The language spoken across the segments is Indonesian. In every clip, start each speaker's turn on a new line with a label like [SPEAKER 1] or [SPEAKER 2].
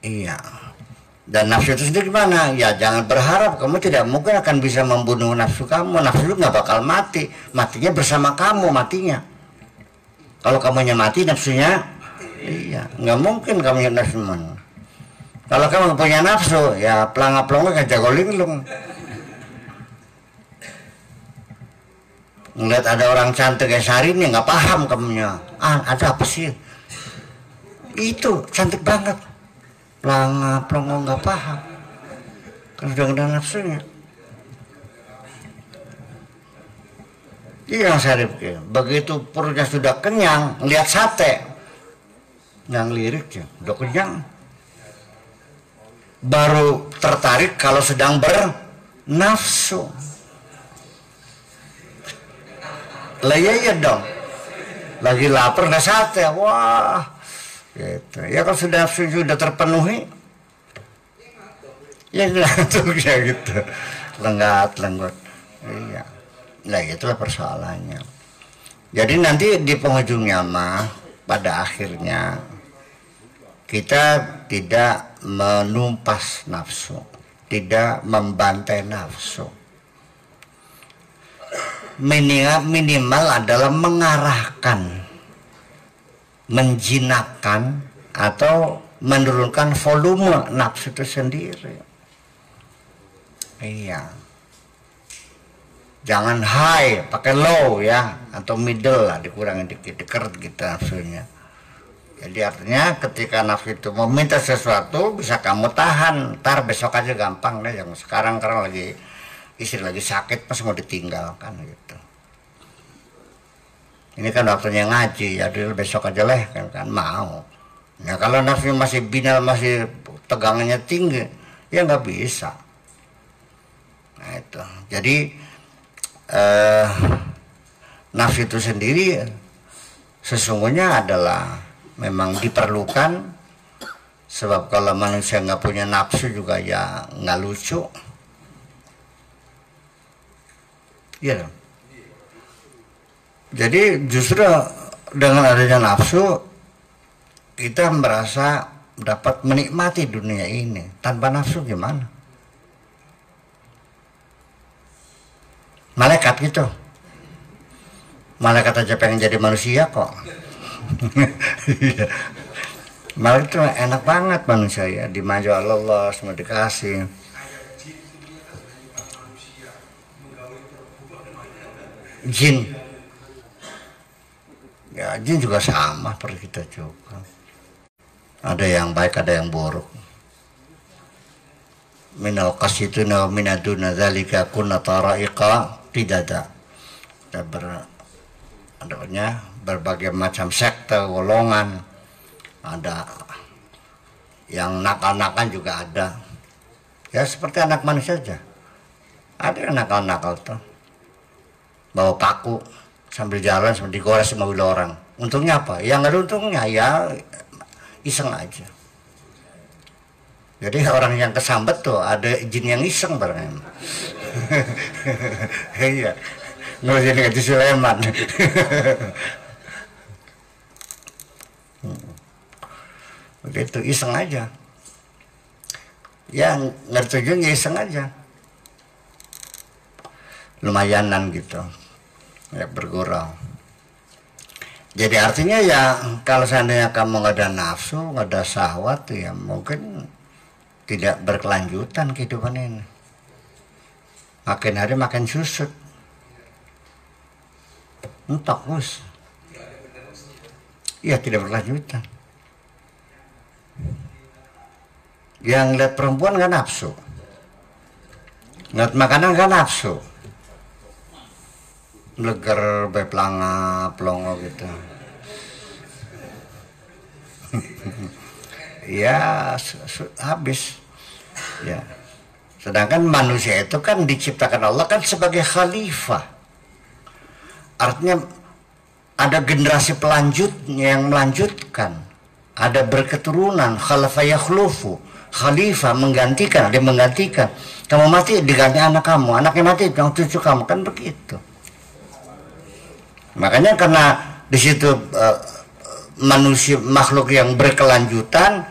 [SPEAKER 1] Iya. Dan nafsu itu sendiri gimana? Ya jangan berharap kamu tidak mungkin akan bisa membunuh nafsu kamu. Nafsu itu nggak bakal mati. Matinya bersama kamu matinya. Kalau kamunya mati nafsunya, iya nggak mungkin kamu nafsu. Kalau kamu punya nafsu, ya pelangap-pelongo kayak jago linglung. Ngeliat ada orang cantik kayak Syahrini nggak paham kamunya. Ada apa sih? Itu cantik banget. Pelangap-pelongo nggak paham. Kan sudah kena nafsunya. Iya Syarif, begitu perutnya sudah kenyang, lihat sate, yang lirik ya, udah kenyang, baru tertarik kalau sedang bernafsu. Lah iya dong, lagi lapar nggak sate, wah, gitu. Ya kalau sudah nafsu sudah terpenuhi, ya ngantuk ya gitu, lenggat, iya. Nah itulah persoalannya. Jadi nanti di penghujungnya mah pada akhirnya kita tidak menumpas nafsu, tidak membantai nafsu. Minimal adalah mengarahkan, menjinakkan atau menurunkan volume nafsu itu sendiri. Iya. Jangan high, pakai low ya, atau middle lah, dikurangin dikit-dikit gitu nafsunya. Jadi artinya ketika nafsu itu meminta sesuatu bisa kamu tahan, ntar besok aja gampang deh. Yang sekarang lagi istri lagi sakit pas mau ditinggalkan gitu. Ini kan waktunya ngaji, jadi besok aja lah kan mau. Nah kalau nafsu masih binal, masih tegangannya tinggi, ya nggak bisa. Nah itu, jadi nafsu itu sendiri sesungguhnya adalah memang diperlukan, sebab kalau manusia nggak punya nafsu juga ya nggak lucu, iya dong. Jadi justru dengan adanya nafsu kita merasa dapat menikmati dunia ini. Tanpa nafsu gimana? Malaikat gitu. Malaikat aja pengen jadi manusia kok. Malaikat itu enak banget manusia ya, dimanja Allah, semua dikasih. Jin. Ya jin juga sama seperti kita juga. Ada yang baik, ada yang buruk. Minal qasituna wa minaduna dzalika kunna tara'iqa qidada. Adanya berbagai macam sekte, golongan, ada yang nakal-nakal juga ada. Ya seperti anak manusia saja. Ada yang nakal-nakal tuh, bawa paku sambil jalan sambil digores sama orang. Untungnya apa? Yang nggak ada untungnya ya iseng aja. Jadi orang yang kesambet tuh ada jin yang iseng bareng. Iya. Ngurusin Haji Sulaiman. Begitu iseng aja. Ya ngerti juga iseng aja. Lumayanan gitu. Ya bergurau. Jadi artinya ya kalau seandainya kamu nggak ada nafsu, nggak ada syahwat ya mungkin tidak berkelanjutan kehidupan ini. Makin hari makin susut. Entok bos. Iya tidak berkelanjutan. Yang lihat perempuan nggak nafsu, ngeliat makanan nggak nafsu, leger beplanga pelongo gitu. Ya habis ya. Sedangkan manusia itu kan diciptakan Allah kan sebagai khalifah. Artinya ada generasi pelanjut yang melanjutkan, ada berketurunan, khalafa yakhlufu, khalifah menggantikan, dia menggantikan. Kamu mati diganti anak kamu, anaknya mati yang cucu kamu, kan begitu. Makanya karena di situ manusia makhluk yang berkelanjutan,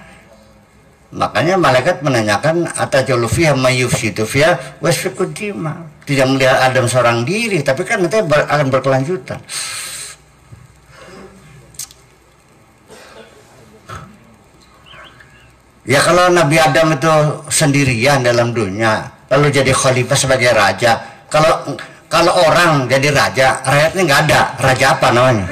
[SPEAKER 1] Makanya malaikat menanyakan ataj'alu fiha may yufsidu fiha wasfiku dima. Tidak melihat Adam seorang diri, tapi kan nanti akan berkelanjutan. Ya kalau Nabi Adam itu sendirian dalam dunia, lalu jadi khalifah sebagai raja. Kalau orang jadi raja, rakyatnya nggak ada. Raja apa namanya?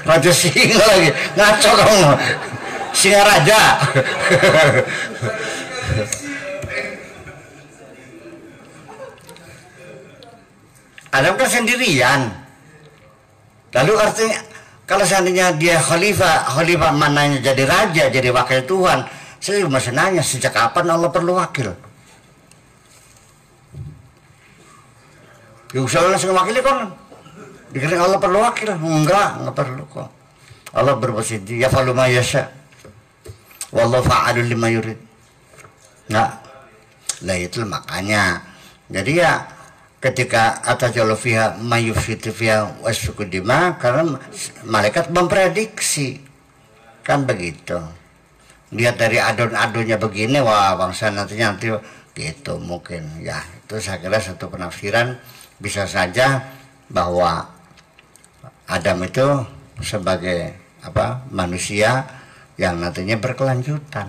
[SPEAKER 1] Raja singa lagi, ngaco kamu. Singa raja. Adam kan sendirian. Lalu artinya kalau seandainya dia khalifah mananya jadi raja, jadi wakil Tuhan, saya masih nanya sejak kapan Allah perlu wakil? Ya usaha langsung wakil kan? Dikira Allah perlu wakil? Enggak perlu kok. Allah berposisi ya falu ma yasha. Wallahu fa'alul lima yurid. Nah, lah itu makanya. Jadi ya ketika ataj'alu fiha may yufsidu fiha wasfiku dima, karena malaikat memprediksi kan begitu. Lihat dari adon-adonnya begini, wah bangsa nanti gitu mungkin ya. Itu saya kira satu penafsiran. Bisa saja bahwa Adam itu sebagai manusia yang nantinya berkelanjutan,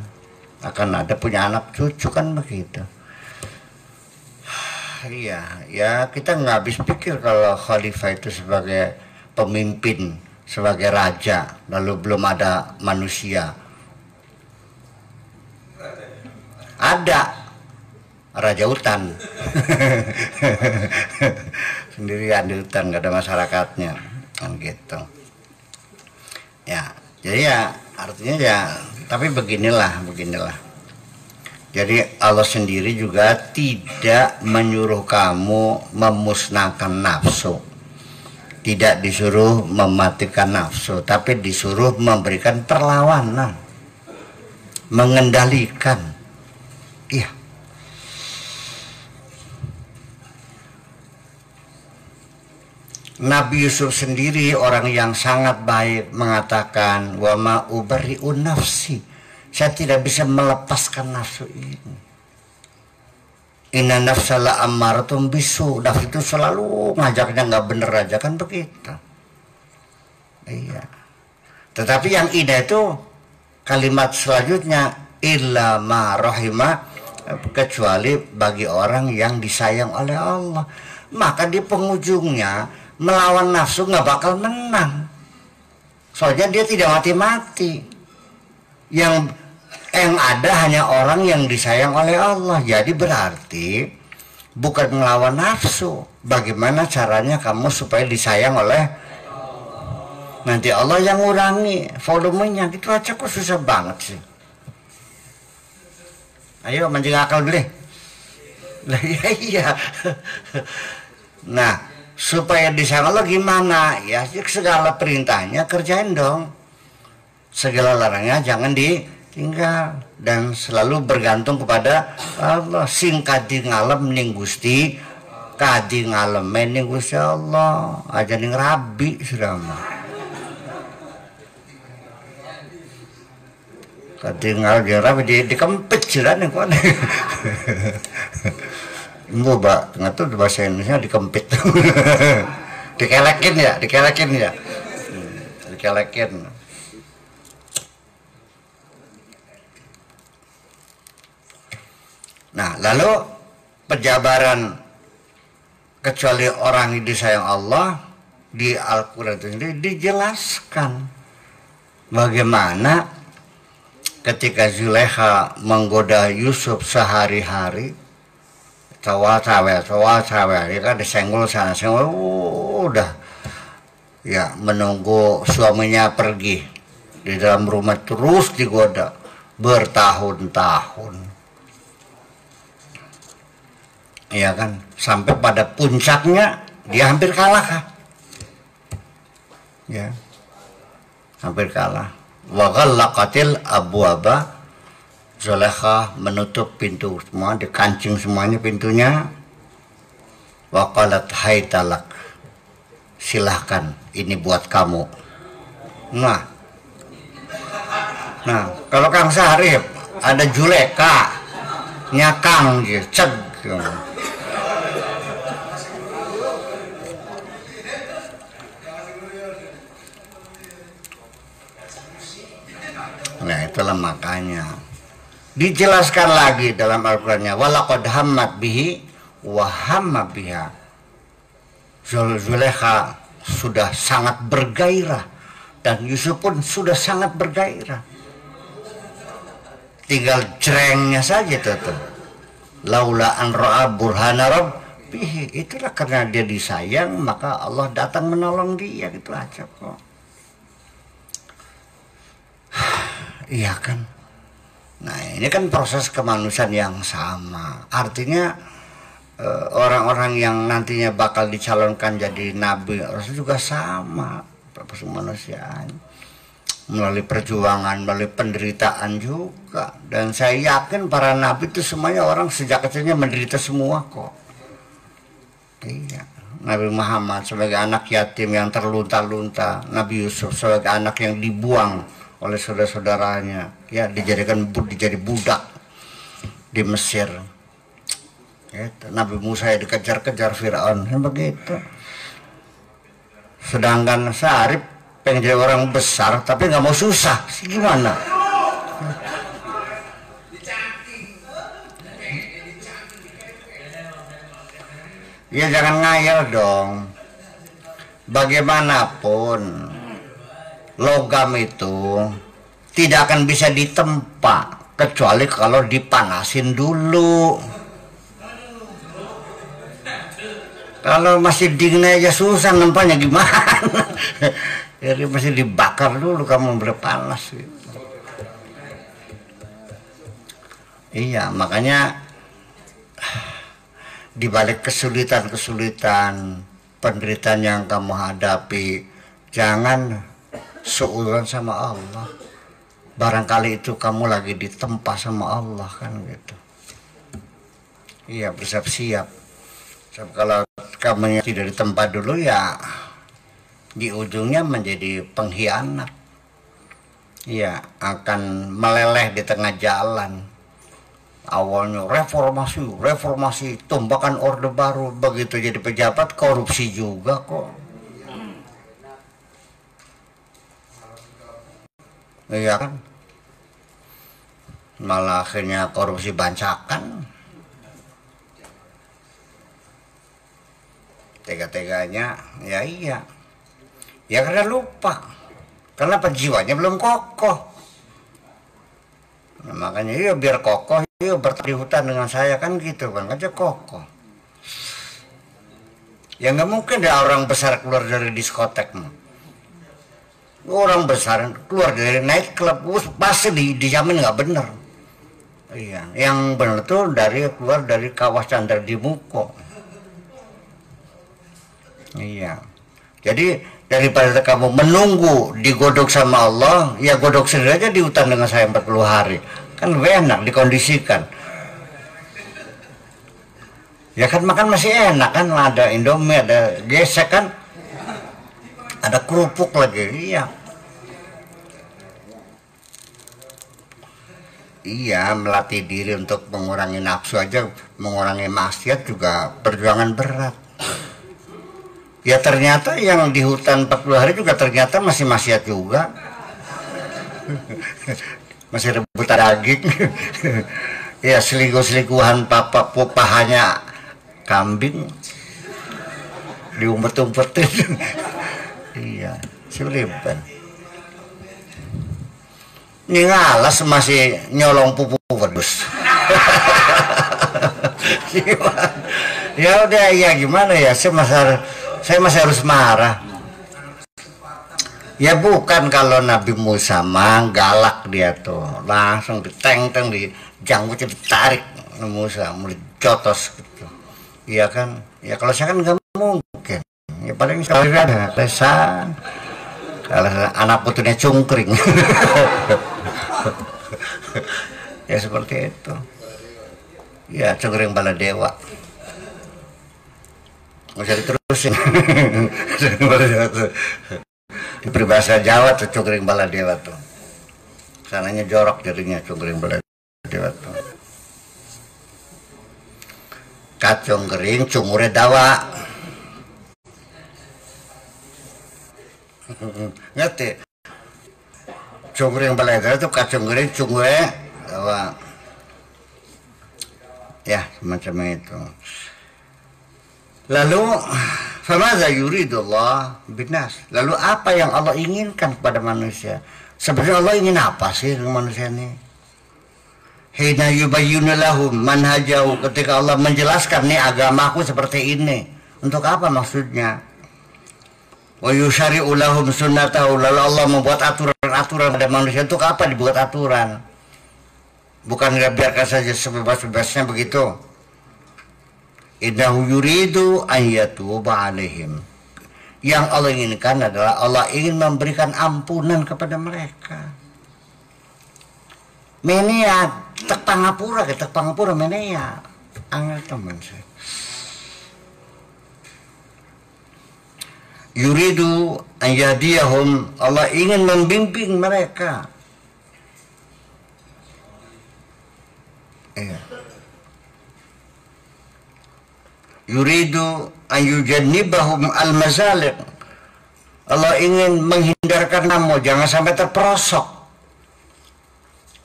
[SPEAKER 1] akan ada punya anak cucu kan begitu. Iya, ya kita nggak habis pikir kalau khalifah itu sebagai pemimpin, sebagai raja, lalu belum ada manusia. Ada raja hutan. Sendirian di hutan, nggak ada masyarakatnya, kan gitu. Ya, jadi ya artinya ya, tapi beginilah. Jadi Allah sendiri juga tidak menyuruh kamu memusnahkan nafsu. Tidak disuruh mematikan nafsu, tapi disuruh memberikan perlawanan, mengendalikan. Iya. Nabi Yusuf sendiri orang yang sangat baik mengatakan wa ma ubarri'u nafsi, saya tidak bisa melepaskan nafsu ini. Inna nafsala ammaratun bisu, nafsu itu selalu ngajaknya nggak bener aja kan begitu. Iya. Tetapi yang indah itu kalimat selanjutnya illa ma rahima, kecuali bagi orang yang disayang oleh Allah. Maka di penghujungnya melawan nafsu nggak bakal menang, soalnya dia tidak mati-mati. Yang ada hanya orang yang disayang oleh Allah. Jadi berarti bukan melawan nafsu. Bagaimana caranya kamu supaya disayang oleh Allah? Nanti Allah yang ngurangi volumenya. Gitu aja kok susah banget sih. Ayo mancing akal beli. Lah iya. Nah, supaya disayang Allah gimana? Ya segala perintahnya kerjain dong. Segala larangnya jangan ditinggal. Dan selalu bergantung kepada Allah. Sing kadi ngalem ning Gusti, kadi ngalemen ning Gusti Allah. Aja ning rabi sudah mah. Kadi ngalem di rabi dikempet jiran kok. Mbak, nggak tuh bahasa Indonesia dikempit. Dikelekin ya. Dikelekin. Nah, lalu penjabaran kecuali orang yang disayang Allah di Al-Quran itu sendiri dijelaskan bagaimana ketika Zulaikha menggoda Yusuf sehari-hari. Cawa-cawa ya kan disenggol sana senggol, udah ya menunggu suaminya pergi di dalam rumah terus digoda bertahun-tahun, ya kan, sampai pada puncaknya dia hampir kalah kan, ya hampir kalah. Wa ghallaqatil abwaba, Zulaikha menutup pintu semua, dikancing semuanya pintunya. Wa qalat haytalak, silahkan ini buat kamu. Nah, Nah, kalau Kang Sarip ada Juleka, nyakang gitu, ceg. Nah, itulah makanya dijelaskan lagi dalam Al-Qur'annya, walaqad hammat bihi wa hamma biha. Zulekha sudah sangat bergairah dan Yusuf pun sudah sangat bergairah. Tinggal jrengnya saja tuh. Laula an ra'a burhana rabbih. Itulah karena dia disayang maka Allah datang menolong dia, gitu aja kok. Iya kan? Nah, ini kan proses kemanusiaan yang sama. Artinya orang-orang yang nantinya bakal dicalonkan jadi nabi Rasul juga sama proses kemanusiaan, melalui perjuangan, melalui penderitaan juga. Dan saya yakin para nabi itu semuanya orang sejak kecilnya menderita semua kok. Iya. Nabi Muhammad sebagai anak yatim yang terlunta-lunta, Nabi Yusuf sebagai anak yang dibuang oleh saudara-saudaranya, ya dijadi budak di Mesir. Gitu. Nabi Musa ya dikejar-kejar Firaun, kan begitu. Sedangkan Sarip pengen jadi orang besar tapi nggak mau susah, gimana? Ya jangan ngayal dong. Bagaimanapun logam itu tidak akan bisa ditempa kecuali kalau dipanasin dulu. Kalau masih dingin aja susah nempanya gimana? Jadi masih dibakar dulu kamu berpanas gitu. Iya, makanya di balik kesulitan-kesulitan, penderitaan yang kamu hadapi, jangan suudzon sama Allah. Barangkali itu kamu lagi ditempa sama Allah kan gitu. Iya, bersiap-siap. Sebab kalau kamu tidak ditempa dulu ya di ujungnya menjadi pengkhianat. Ya akan meleleh di tengah jalan. Awalnya reformasi, tumbakan orde baru, begitu jadi pejabat korupsi juga kok. Iya kan? Malah akhirnya korupsi bancakan. Tega-teganya, ya iya. Ya karena lupa. Karena jiwanya belum kokoh. Nah, makanya iya biar kokoh, iya bertahan di hutan dengan saya kan gitu kan, aja kokoh. Ya nggak mungkin ada orang besar keluar dari diskotek. Orang besar keluar dari night club, pasti dijamin nggak bener. Iya, yang benar tuh keluar dari kawasan dari di Muko. Iya. Jadi daripada kamu menunggu digodok sama Allah, ya godok sendiri aja di hutan dengan saya 40 hari. Kan lebih enak dikondisikan. Ya kan makan masih enak kan, ada Indomie, ada gesek kan. Ada kerupuk lagi, iya. Iya, melatih diri untuk mengurangi nafsu aja, mengurangi maksiat juga perjuangan berat. Ya ternyata yang di hutan 40 hari juga ternyata masih maksiat juga. Masih rebutan daging. Ya selingkuh-selingkuhan pahanya kambing. Diumpet-umpetin. Iya, seliban. Ini ngalas masih nyolong pupu wedus. Ya udah ya gimana ya, saya masih harus marah. Ya bukan kalau Nabi Musa mah galak dia tuh, langsung diteng-teng, dijangkut, ditarik Musa, mulai jotos gitu. Iya kan? Ya kalau saya kan nggak mungkin. Ya paling sekali ada lesan. Kalau anak putunya cungkring. Ya seperti itu. Ya cungkring bala dewa. Nggak usah diterusin. Di peribahasa Jawa tuh cungkring bala dewa tuh. Sananya jorok jadinya cungkring balai dewat. Kacung kering cungure dawa. Ngerti? Cungkring balai itu kacung kering cungure dawa. Ya, semacam itu. Lalu famadza yuridullah binas. Lalu apa yang Allah inginkan kepada manusia? Sebenarnya Allah ingin apa sih dengan manusia ini? Hina yubayyinu lahum manhajahu, ketika Allah menjelaskan nih agamaku seperti ini. Untuk apa maksudnya? Wa yusyari'u lahum sunnatahu, lalu Allah membuat aturan-aturan pada manusia. Untuk apa dibuat aturan? Bukan nggak biarkan saja sebebas-bebasnya begitu. Innahu yuridu an yatuba alaihim. Yang Allah inginkan adalah Allah ingin memberikan ampunan kepada mereka. Menea tek pangapura menea. Angel teman saya. Yuridu an yadiyahum, Allah ingin membimbing mereka. Iya. Yuridu an yujannibahum al-mazaliq. Allah ingin menghindarkan kamu jangan sampai terperosok,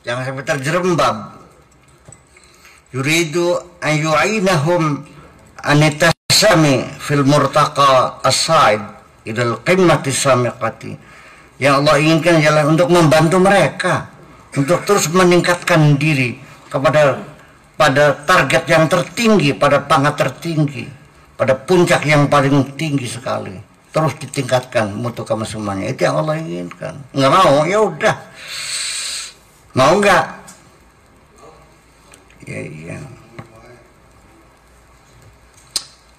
[SPEAKER 1] jangan sampai terjerembab. Yuridu an yu'inahum an tasami fil murtaqa as-sa'id idal qimmati samiqati. Yang Allah inginkan adalah untuk membantu mereka untuk terus meningkatkan diri pada target yang tertinggi, pada pangkat tertinggi, pada puncak yang paling tinggi sekali. Terus ditingkatkan mutu kamu semuanya. Itu yang Allah inginkan. Nggak mau, ya udah. Mau nggak? Ya iya.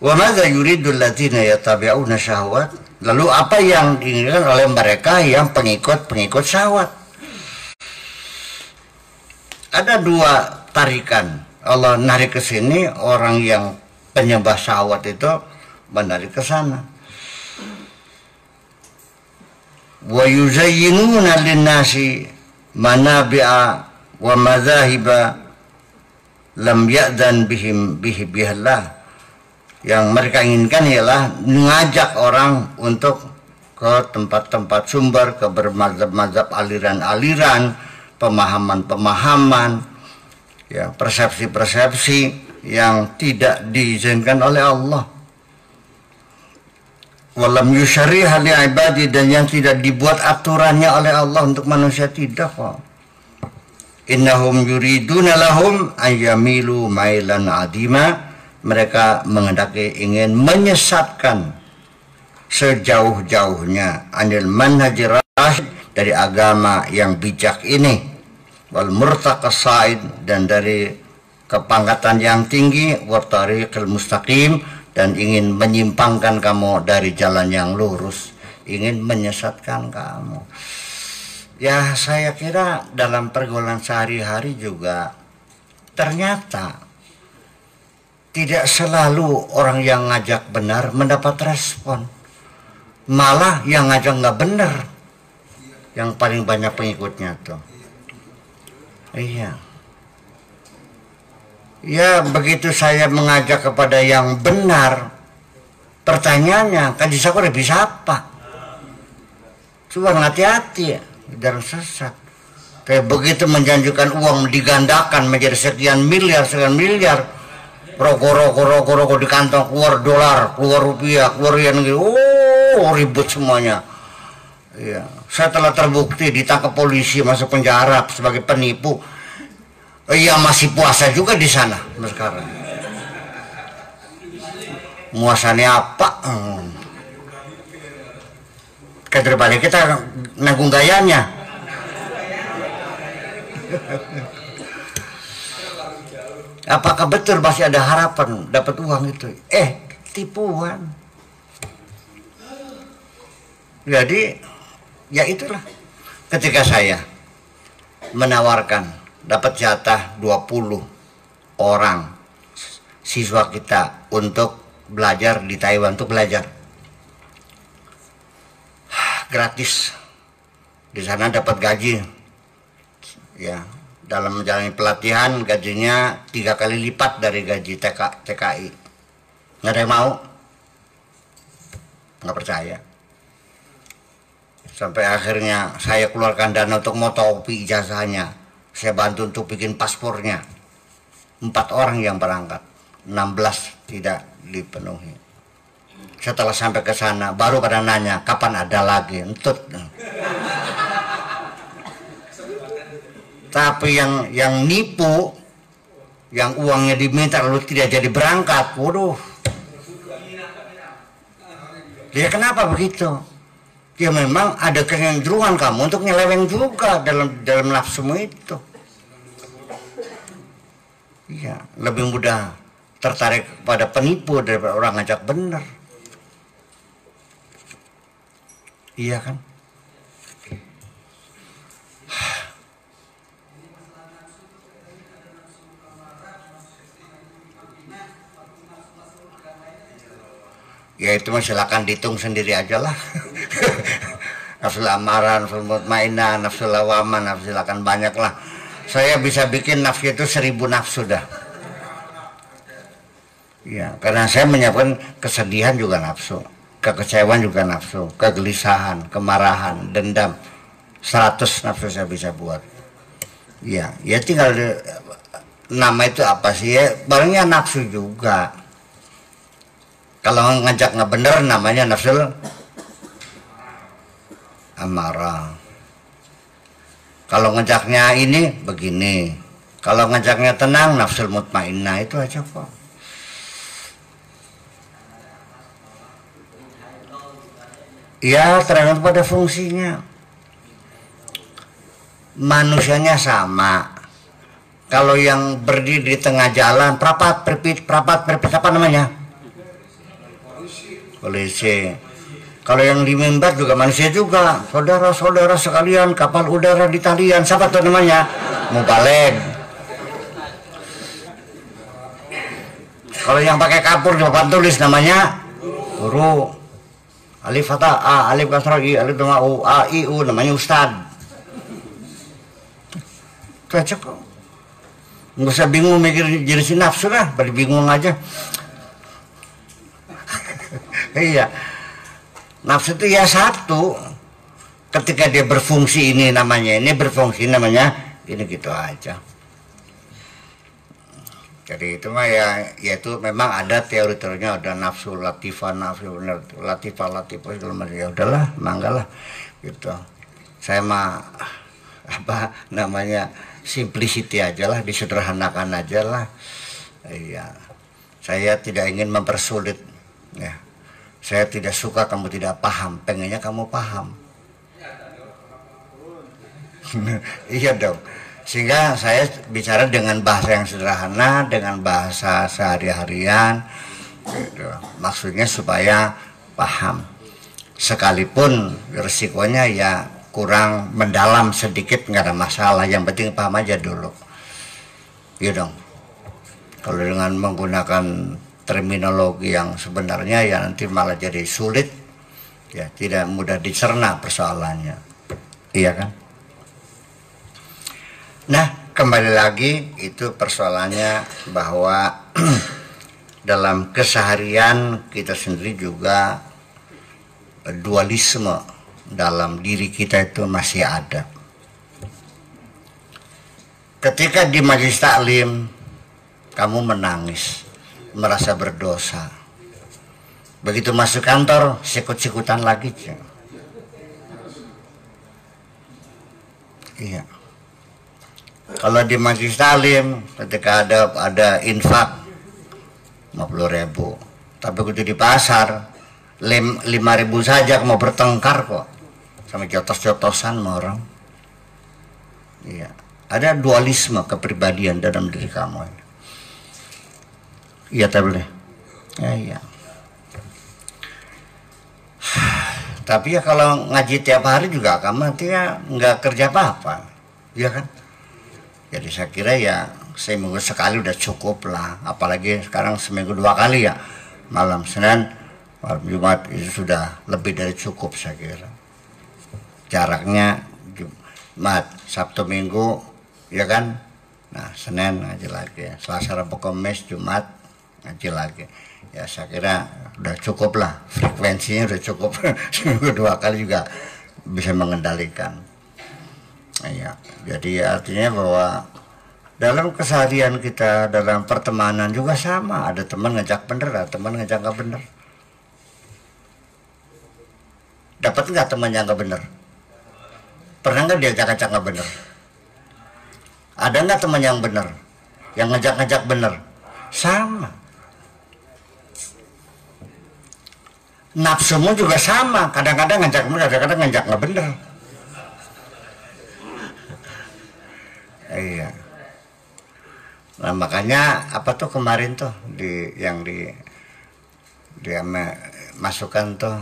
[SPEAKER 1] Wa madza yuridu alladziina yattabi'una syahwat? Lalu apa yang diinginkan oleh mereka yang pengikut syahwat? Ada dua tarikan. Allah narik ke sini, orang yang penyembah syahwat itu menarik ke sana. Wa yuzayyinuna lin-nasi manabi'a wa madzahiba lam ya'dan bihallah. Yang mereka inginkan ialah mengajak orang untuk ke tempat-tempat sumber, ke bermadzhab-madzhab, aliran-aliran, pemahaman-pemahaman, ya, persepsi-persepsi yang tidak diizinkan oleh Allah. Walam yusyariha li ibadi, dan yang tidak dibuat aturannya oleh Allah untuk manusia, tidak kok. Innahum yuriduna lahum ayyamilu mailan adima. Mereka menghendaki ingin menyesatkan sejauh-jauhnya anil manhajir rasyid, dari agama yang bijak ini, wal murtaqa sa'id, dan dari kepangkatan yang tinggi, wa tariqil mustaqim, dan ingin menyimpangkan kamu dari jalan yang lurus, ingin menyesatkan kamu. Ya, saya kira dalam pergaulan sehari-hari juga ternyata tidak selalu orang yang ngajak benar mendapat respon. Malah yang ngajak nggak benar yang paling banyak pengikutnya tuh. Iya. Ya, begitu saya mengajak kepada yang benar, pertanyaannya, kan bisa kok bisa apa? Coba hati-hati ya, jangan sesat. Kayak begitu menjanjikan uang digandakan menjadi sekian miliar, rokok di kantong, keluar dolar, keluar rupiah, keluar yang gitu, ribut semuanya. Iya. Saya telah terbukti ditangkap polisi, masuk penjara sebagai penipu. Iya, masih puasa juga di sana sekarang. Muasannya apa? Keterbalik kita nanggung gayanya. Apakah betul masih ada harapan dapat uang itu? Tipuan. Jadi, ya itulah. Ketika saya menawarkan dapat jatah 20 orang siswa kita untuk belajar di Taiwan, untuk belajar gratis. Di sana dapat gaji ya, dalam menjalani pelatihan gajinya 3 kali lipat dari gaji TKI. Nggak ada yang mau, nggak percaya. Sampai akhirnya saya keluarkan dana untuk motokopi ijazahnya, saya bantu untuk bikin paspornya. 4 orang yang berangkat, 16 tidak dipenuhi. Setelah sampai ke sana baru pada nanya kapan ada lagi, entut. Tapi yang nipu, yang uangnya diminta lalu tidak jadi berangkat, waduh. Ya kenapa begitu? Ya memang ada kecenderungan kamu untuk nyeleweng juga dalam nafsumu itu. Iya, lebih mudah tertarik pada penipu daripada orang ngajak benar. Iya kan? Ya itu mah silakan dihitung sendiri aja lah. Nafsul amaran, nafsul mutmainah, nafsul lawaman, nafsu silakan banyak lah. Saya bisa bikin nafsu itu 1000 nafsu dah. Ya, karena saya menyiapkan kesedihan juga nafsu, kekecewaan juga nafsu, kegelisahan, kemarahan, dendam. 100 nafsu saya bisa buat. Ya tinggal nama itu apa sih ya? Barangnya nafsu juga. Kalau ngajak nggak bener namanya nafsul amarah. Kalau ngajaknya ini begini, kalau ngajaknya tenang nafsul mutmainnah, itu aja kok. Ya tergantung pada fungsinya. Manusianya sama. Kalau yang berdiri di tengah jalan, perapat perpit apa namanya? Polisi. Kalau yang di mimbar juga manusia juga, saudara-saudara sekalian, kapal udara di talian, siapa tuh namanya? Mubalek. Kalau yang pakai kapur di papan tulis namanya guru. Alif fatah A, alif kasrah I, alif dhamma U, A I U, namanya ustad. Itu aja kok. Nggak usah bingung mikir jenis nafsu lah, beri bingung aja. Iya, nafsu itu ya satu. Ketika dia berfungsi ini namanya ini, berfungsi namanya ini, gitu aja. Jadi itu mah ya itu memang ada teori-teorinya, ada nafsu latifah, nafsu latifah segala macam. Ya udahlah, manggalah gitu. Saya mah apa namanya simplicity aja lah, disederhanakan aja lah. Iya, saya tidak ingin mempersulit ya. Saya tidak suka kamu tidak paham, pengennya kamu paham. Iya dong. Sehingga saya bicara dengan bahasa yang sederhana, dengan bahasa sehari-harian, gitu. Maksudnya supaya paham. Sekalipun resikonya ya kurang mendalam sedikit, nggak ada masalah. Yang penting paham aja dulu. Iya dong. Kalau dengan menggunakan terminologi yang sebenarnya ya nanti malah jadi sulit, ya tidak mudah dicerna persoalannya, iya kan? Nah kembali lagi itu persoalannya bahwa dalam keseharian kita sendiri juga dualisme dalam diri kita itu masih ada. Ketika di majelis taklim kamu menangis, merasa berdosa, begitu masuk kantor sikut-sikutan lagi. Iya. Kalau di majelis taklim ketika ada infak 50.000, tapi begitu di pasar 5.000 saja mau bertengkar kok, sama jotos-jotosan sama orang. Iya. Ada dualisme kepribadian dalam diri kamu. Iya boleh. Ya, iya. Tapi ya kalau ngaji tiap hari juga kamu nanti ya nggak kerja apa-apa, ya kan? Jadi saya kira ya seminggu sekali udah cukup lah. Apalagi sekarang seminggu 2 kali ya, malam Senin, malam Jumat, itu sudah lebih dari cukup saya kira. Jaraknya Jumat, Sabtu, Minggu ya kan. Nah, Senin ngaji lagi, Selasa, Rabu, Kamis, Jumat ngaji lagi. Ya saya kira udah cukup lah, frekuensinya udah cukup. Seminggu 2 kali juga bisa mengendalikan. Ya, jadi artinya bahwa dalam keseharian kita, dalam pertemanan juga sama. Ada teman ngajak bener, ada teman ngajak nggak bener. Dapat nggak teman yang nggak bener? Pernah nggak diajak-ajak nggak bener? Ada nggak teman yang bener, yang ngajak-ngajak bener? Sama. Nafsumu juga sama. Kadang-kadang ngajak bener, kadang-kadang ngajak nggak bener. Iya. Nah makanya apa tuh kemarin tuh yang masukkan tuh,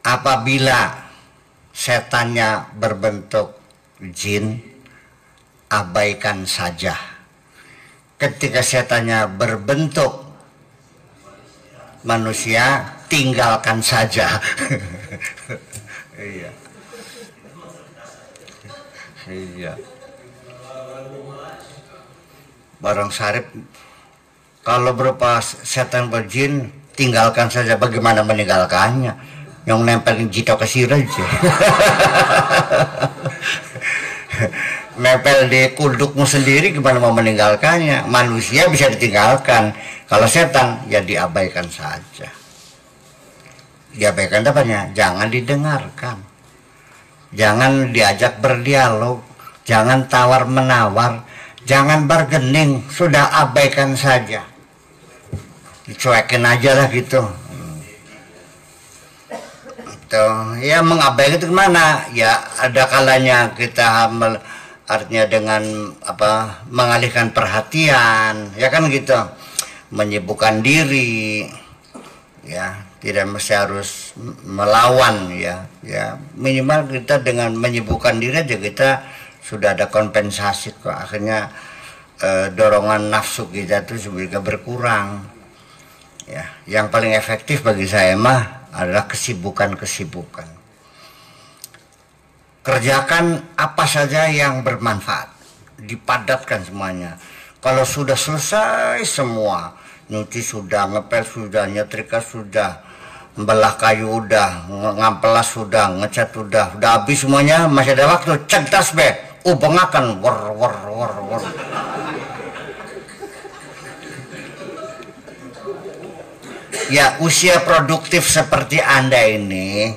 [SPEAKER 1] apabila setannya berbentuk jin, abaikan saja. Ketika setannya berbentuk manusia, tinggalkan saja. Iya. Iya. Barang Syarif, kalau berupa setan berjin, tinggalkan saja. Bagaimana meninggalkannya? Yang nempelin jito ke aja. Nempel di kudukmu sendiri, gimana mau meninggalkannya? Manusia bisa ditinggalkan, kalau setan ya diabaikan saja. Diabaikan apanya? Jangan didengarkan, jangan diajak berdialog, jangan tawar menawar, jangan bargaining, sudah abaikan saja, dicuekin aja lah gitu. Ya mengabaikan itu gimana? Ya ada kalanya kita artinya dengan apa, mengalihkan perhatian, ya kan gitu, menyibukkan diri, ya tidak mesti harus melawan, ya minimal kita dengan menyibukkan diri aja kita sudah ada kompensasi kok. Akhirnya dorongan nafsu kita itu juga berkurang. Ya, yang paling efektif bagi saya mah adalah kesibukan. Kerjakan apa saja yang bermanfaat, dipadatkan semuanya. Kalau sudah selesai semua, nyuci sudah, ngepel sudah, nyetrika sudah, membelah kayu udah, ngampelas sudah, ngecat udah habis semuanya, masih ada waktu, cerdas be, ubengakan, wor. Ya usia produktif seperti Anda ini,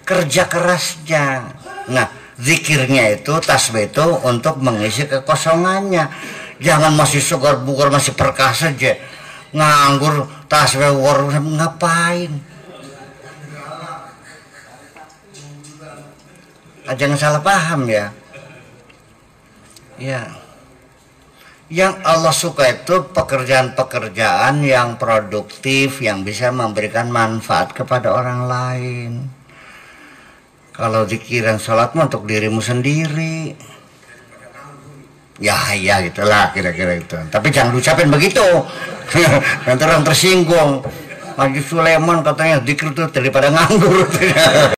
[SPEAKER 1] kerja kerasnya. Nah zikirnya itu, tasbih itu untuk mengisi kekosongannya. Jangan masih segar bugar, masih perkasa aja nganggur tasbih war, ngapain? Jangan salah paham ya. Ya, yang Allah suka itu pekerjaan-pekerjaan yang produktif, yang bisa memberikan manfaat kepada orang lain. Kalau zikiran sholatmu untuk dirimu sendiri, ya gitulah kira-kira itu. Tapi jangan ucapin begitu, nanti orang tersinggung. Haji Sulaiman katanya zikir itu daripada nganggur.